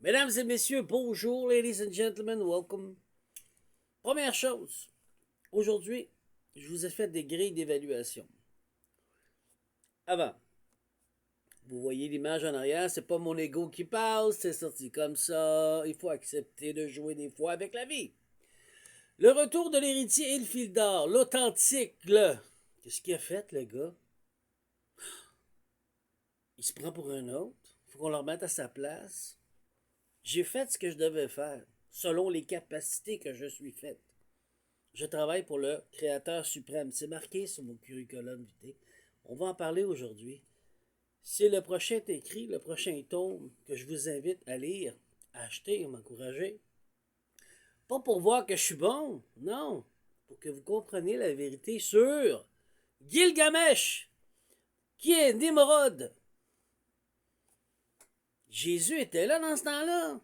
Mesdames et messieurs, bonjour, ladies and gentlemen, welcome. Première chose, aujourd'hui, je vous ai fait des grilles d'évaluation. Avant, vous voyez l'image en arrière, c'est pas mon ego qui parle, c'est sorti comme ça. Il faut accepter de jouer des fois avec la vie. Le retour de l'héritier et le fil d'or, l'authentique, le. Qu'est-ce qu'il a fait, le gars? Il se prend pour un autre. Il faut qu'on le remette à sa place. J'ai fait ce que je devais faire, selon les capacités que je suis faite. Je travaille pour le Créateur suprême. C'est marqué sur mon curriculum vitae. On va en parler aujourd'hui. C'est le prochain écrit, le prochain tome que je vous invite à lire, à acheter, à m'encourager. Pas pour voir que je suis bon, non. Pour que vous compreniez la vérité sur Gilgamesh, qui est Nimrod. Jésus était là dans ce temps-là.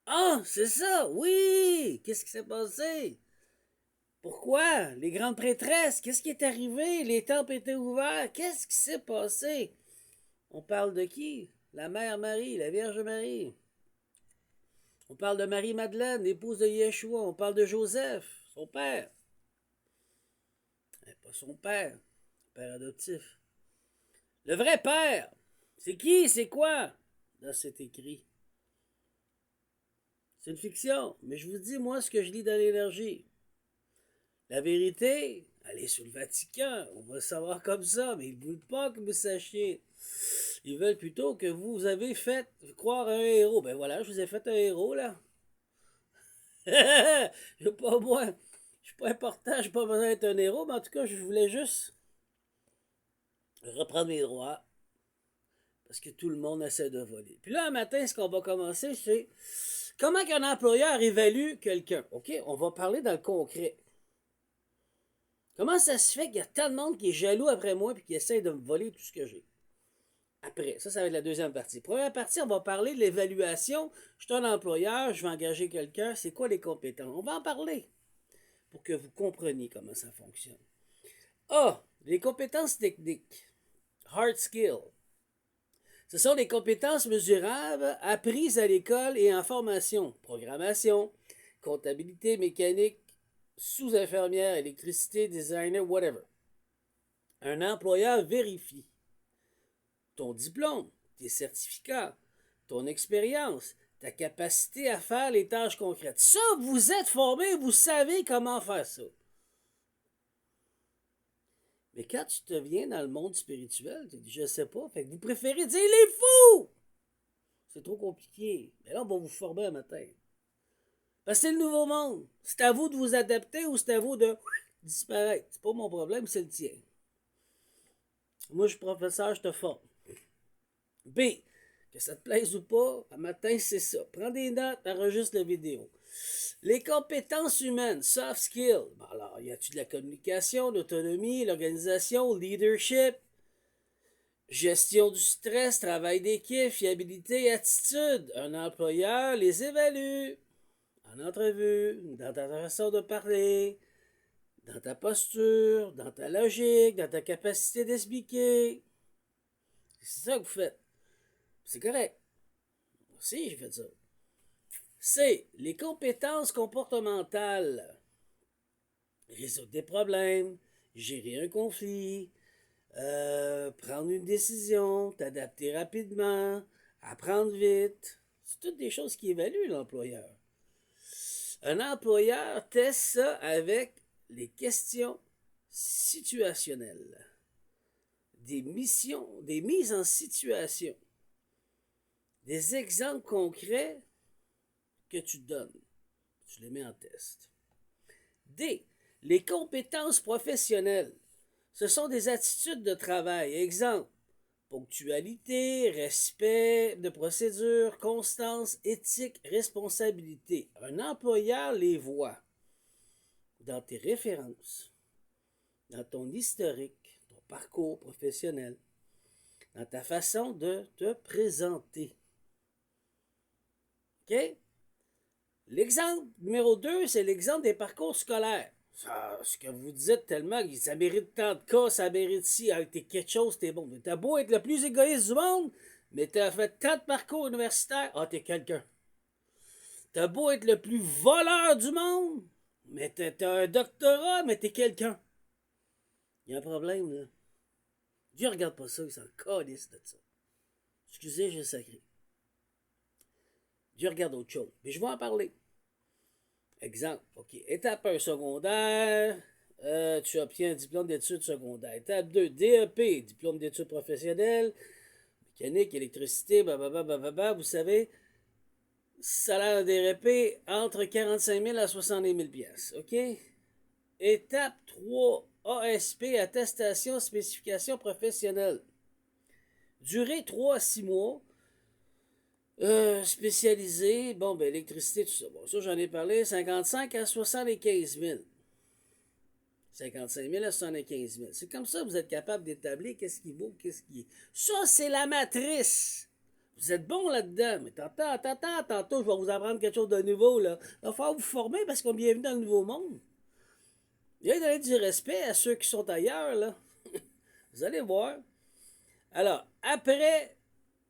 Ah, c'est ça, oui. Qu'est-ce qui s'est passé? Pourquoi? Les grandes prêtresses, qu'est-ce qui est arrivé? Les temples étaient ouverts, qu'est-ce qui s'est passé? On parle de qui? La Mère Marie, la Vierge Marie. On parle de Marie-Madeleine, l'épouse de Yeshua. On parle de Joseph, son père. Pas son père, père adoptif. Le vrai père, c'est qui? C'est quoi? Là, c'est écrit. C'est une fiction, mais je vous dis, moi, ce que je lis dans l'énergie. La vérité, elle est sur le Vatican. On va le savoir comme ça, mais ils ne veulent pas que vous sachiez. Ils veulent plutôt que vous avez fait croire à un héros. Ben voilà, je vous ai fait un héros, là. Je pas moi. Je suis pas important, je n'ai pas besoin d'être un héros, mais en tout cas, je voulais juste reprendre mes droits. Parce que tout le monde essaie de voler. Puis là, un matin, ce qu'on va commencer, c'est comment qu'un employeur évalue quelqu'un. OK? On va parler dans le concret. Comment ça se fait qu'il y a tant de monde qui est jaloux après moi et qui essaie de me voler tout ce que j'ai? Après, ça va être la deuxième partie. Première partie, on va parler de l'évaluation. Je suis un employeur, je vais engager quelqu'un. C'est quoi les compétences? On va en parler pour que vous compreniez comment ça fonctionne. Ah, les compétences techniques. Hard skills. Ce sont des compétences mesurables apprises à l'école et en formation. Programmation, comptabilité, mécanique, sous-infirmière, électricité, designer, whatever. Un employeur vérifie ton diplôme, tes certificats, ton expérience, ta capacité à faire les tâches concrètes. Ça, vous êtes formé, vous savez comment faire ça. Mais quand tu te viens dans le monde spirituel, tu dis, je sais pas, fait que vous préférez dire, il est fou! C'est trop compliqué. Mais là, on va vous former un matin. Parce que c'est le nouveau monde. C'est à vous de vous adapter ou c'est à vous de disparaître. C'est pas mon problème, c'est le tien. Moi, je suis professeur, je te forme. B, que ça te plaise ou pas, un matin, c'est ça. Prends des notes, enregistre la vidéo. Les compétences humaines, soft skills. Bon, alors, y a-tu de la communication, l'autonomie, l'organisation, leadership, gestion du stress, travail d'équipe, fiabilité, attitude? Un employeur les évalue en entrevue, dans ta façon de parler, dans ta posture, dans ta logique, dans ta capacité d'expliquer. C'est ça que vous faites. C'est correct. Moi aussi, j'ai fait ça. C'est les compétences comportementales. Résoudre des problèmes, gérer un conflit, prendre une décision, t'adapter rapidement, apprendre vite. C'est toutes des choses qui évaluent l'employeur. Un employeur teste ça avec les questions situationnelles, des missions, des mises en situation, des exemples concrets que tu donnes. Tu les mets en test. D. Les compétences professionnelles. Ce sont des attitudes de travail. Exemple, ponctualité, respect de procédure, constance, éthique, responsabilité. Un employeur les voit dans tes références, dans ton historique, ton parcours professionnel, dans ta façon de te présenter. OK? L'exemple numéro 2, c'est l'exemple des parcours scolaires. Ça, ce que vous dites tellement, ça mérite tant de cas, ça mérite ci, t'es quelque chose, t'es bon. T'as beau être le plus égoïste du monde, mais t'as fait 4 parcours universitaires, ah, t'es quelqu'un. T'as beau être le plus voleur du monde, mais t'as un doctorat, mais t'es quelqu'un. Il y a un problème, là. Dieu regarde pas ça, il s'en calisse de ça. Excusez, j'ai sacré. Dieu regarde autre chose. Mais je vais en parler. Exemple, OK. Étape 1, secondaire. Tu obtiens un diplôme d'études secondaires. Étape 2, DEP, diplôme d'études professionnelles. Mécanique, électricité, blablabla. Vous savez, salaire DEP entre 45 000 à 70 000 piastres. OK? Étape 3, ASP, attestation, spécification professionnelle. Durée 3 à 6 mois. Spécialisé, bon, ben, électricité, tout ça. Bon, ça, j'en ai parlé. 55 à 75 000. 55 000 à 75 000. C'est comme ça que vous êtes capable d'établir qu'est-ce qui vaut, qu'est-ce qui... Ça, c'est la matrice. Vous êtes bon là-dedans. Mais tantôt, je vais vous apprendre quelque chose de nouveau, là. Il va falloir vous former parce qu'on est bienvenue dans le nouveau monde. Il y a donner du respect à ceux qui sont ailleurs, là. Vous allez voir. Alors, après...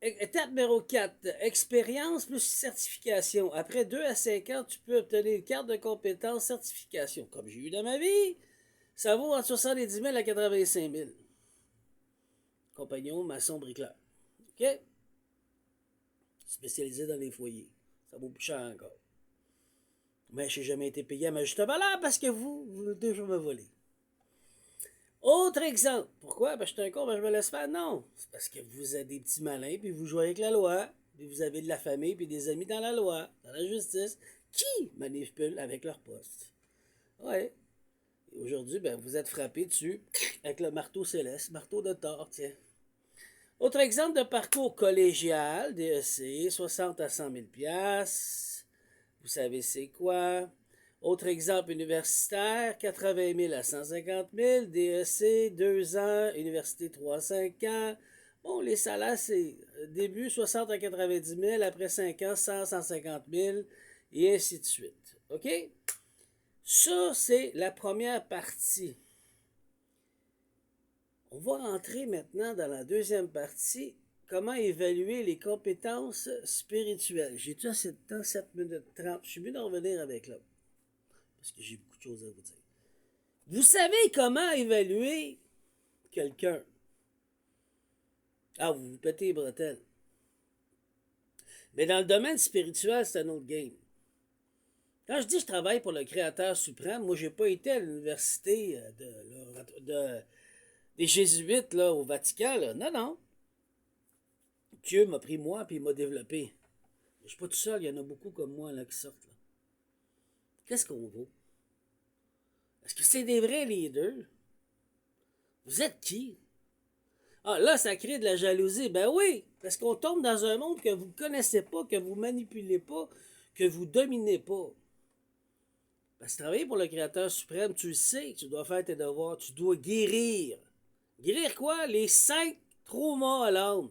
Étape numéro 4, expérience plus certification. Après 2 à 5 ans, tu peux obtenir une carte de compétence certification. Comme j'ai eu dans ma vie, ça vaut entre 70 000 à 85 000. Compagnon, maçon, bricoleur. OK? Spécialisé dans les foyers. Ça vaut plus cher encore. Mais je n'ai jamais été payé à ma juste valeur parce que vous toujours me voler. Autre exemple. Pourquoi? Je suis un con, je me laisse faire. Non. C'est parce que vous êtes des petits malins, puis vous jouez avec la loi, puis vous avez de la famille, puis des amis dans la loi, dans la justice, qui manipulent avec leur poste. Ouais. Et aujourd'hui, vous êtes frappé dessus avec le marteau céleste, marteau de Thor, tiens. Autre exemple de parcours collégial, DEC, 60 à 100 000 piastres. Vous savez c'est quoi? Autre exemple universitaire, 80 000 à 150 000, DEC, 2 ans, université 3 à 5 ans. Bon, les salaires, c'est début 60 à 90 000, après 5 ans, 100, 150 000, et ainsi de suite. OK? Ça, c'est la première partie. On va rentrer maintenant dans la deuxième partie, comment évaluer les compétences spirituelles. J'ai tout assez de temps, 7 minutes 30. Je suis mieux d'en revenir avec là. Parce que j'ai beaucoup de choses à vous dire. Vous savez comment évaluer quelqu'un? Ah, vous vous pétez les bretelles. Mais dans le domaine spirituel, c'est un autre game. Quand je dis que je travaille pour le Créateur suprême, moi, j'ai pas été à l'université des Jésuites là, au Vatican. Là. Non, non. Dieu m'a pris moi et il m'a développé. Je suis pas tout seul, il y en a beaucoup comme moi là, qui sortent. Là. Qu'est-ce qu'on vaut? Est-ce que c'est des vrais leaders? Vous êtes qui? Ah, là, ça crée de la jalousie. Ben oui, parce qu'on tombe dans un monde que vous ne connaissez pas, que vous manipulez pas, que vous dominez pas. Parce que travailler pour le Créateur suprême, tu le sais, tu dois faire tes devoirs, tu dois guérir. Guérir quoi? Les 5 traumas à l'âme.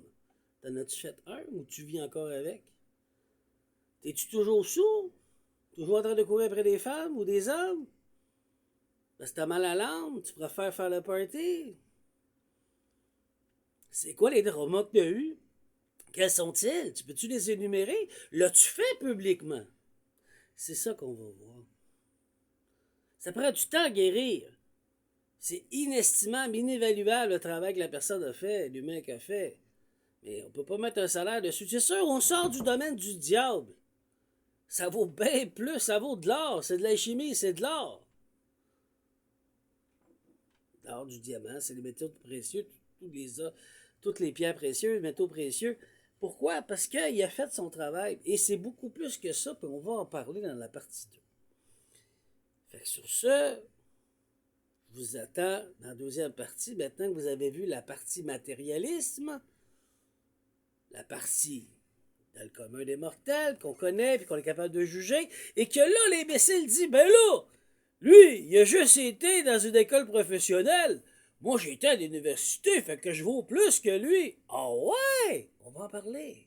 T'en as-tu fait un ou tu vis encore avec? T'es-tu toujours sourd? Toujours en train de courir après des femmes ou des hommes? Parce que t'as mal à l'âme, tu préfères faire le party? C'est quoi les traumas que t'as eus? Quels sont-ils? Tu peux-tu les énumérer? L'as-tu fait publiquement? C'est ça qu'on va voir. Ça prend du temps à guérir. C'est inestimable, inévaluable le travail que la personne a fait, l'humain qu'a fait. Mais on ne peut pas mettre un salaire dessus. C'est sûr, on sort du domaine du diable. Ça vaut bien plus, ça vaut de l'or. C'est de la chimie, c'est de l'or. L'or, du diamant, c'est les métaux précieux, toutes les pierres précieuses, métaux précieux. Pourquoi? Parce qu'il a fait son travail. Et c'est beaucoup plus que ça, puis on va en parler dans la partie 2. Fait que sur ce, je vous attends dans la deuxième partie, maintenant que vous avez vu la partie matérialisme, la partie dans le commun des mortels, qu'on connaît, puis qu'on est capable de juger, et que là, l'imbécile dit, ben là, lui, il a juste été dans une école professionnelle. Moi, j'ai été à l'université, fait que je vaux plus que lui. Ah ouais? On va en parler.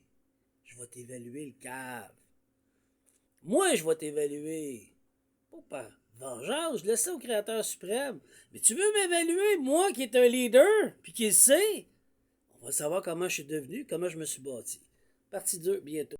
Je vais t'évaluer le cave. Moi, je vais t'évaluer. Pas par vengeance, je laisse ça au Créateur suprême. Mais tu veux m'évaluer, moi qui est un leader, puis qui le sait? On On va savoir comment je suis devenu, comment je me suis bâti. Partie 2, bientôt.